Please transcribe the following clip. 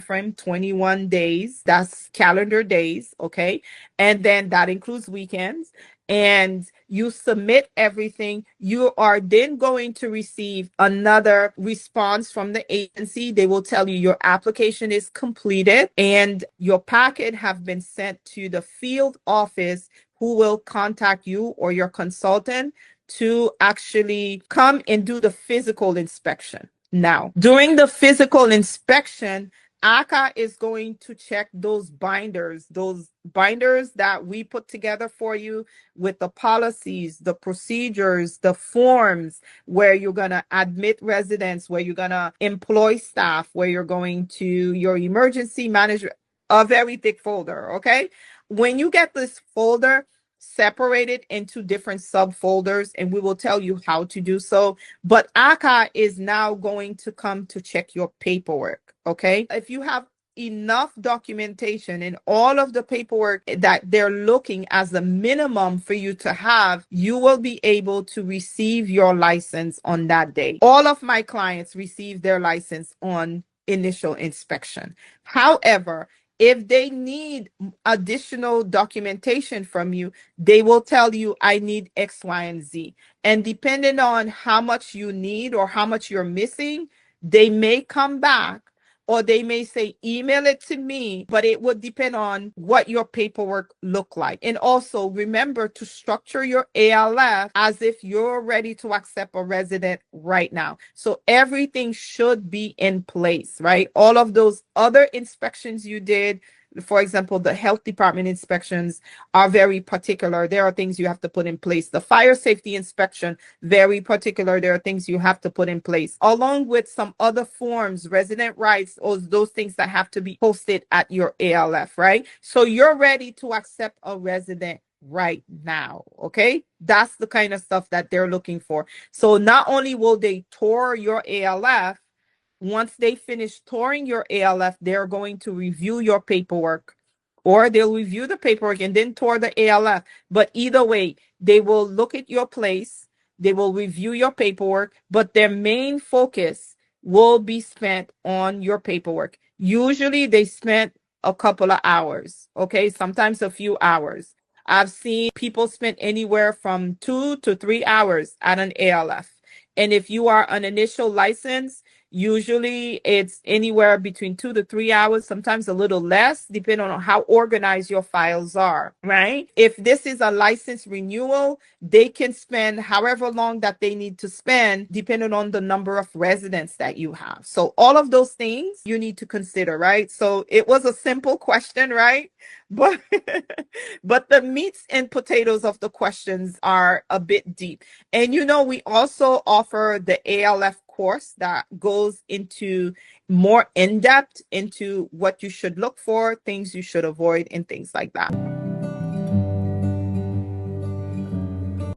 frame, 21 days. That's calendar days, okay? And then that includes weekends. And you submit everything. You are then going to receive another response from the agency. They will tell you your application is completed and your packet have been sent to the field office, who will contact you or your consultant to actually come and do the physical inspection. Now, during the physical inspection, AHCA is going to check those binders that we put together for you with the policies, the procedures, the forms, where you're going to admit residents, where you're going to employ staff, where you're going to your emergency management, a very thick folder, okay? When you get this folder, separate it into different subfolders, and we will tell you how to do so. But AHCA is now going to come to check your paperwork, okay? If you have enough documentation and all of the paperwork that they're looking as the minimum for you to have, you will be able to receive your license on that day. All of my clients receive their license on initial inspection. However, if they need additional documentation from you, they will tell you, I need X, Y, and Z. And depending on how much you need or how much you're missing, they may come back, or they may say, email it to me, but it would depend on what your paperwork look like. And also remember to structure your ALF as if you're ready to accept a resident right now. So everything should be in place, right? All of those other inspections you did, for example, the health department inspections are very particular. There are things you have to put in place. The fire safety inspection, very particular. There are things you have to put in place, along with some other forms, resident rights, or those things that have to be posted at your ALF, right? So you're ready to accept a resident right now, okay? That's the kind of stuff that they're looking for. So not only will they tour your ALF, once they finish touring your ALF, they're going to review your paperwork, or they'll review the paperwork and then tour the ALF. But either way, they will look at your place, they will review your paperwork, but their main focus will be spent on your paperwork. Usually they spent a couple of hours, okay? Sometimes a few hours. I've seen people spend anywhere from 2 to 3 hours at an ALF. And if you are an initial license, usually it's anywhere between 2 to 3 hours, sometimes a little less, depending on how organized your files are, right? If this is a license renewal, they can spend however long that they need to spend, depending on the number of residents that you have. So all of those things you need to consider, right? So it was a simple question, right? But but the meats and potatoes of the questions are a bit deep. And we also offer the ALF course that goes into more in-depth into what you should look for, things you should avoid, and things like that.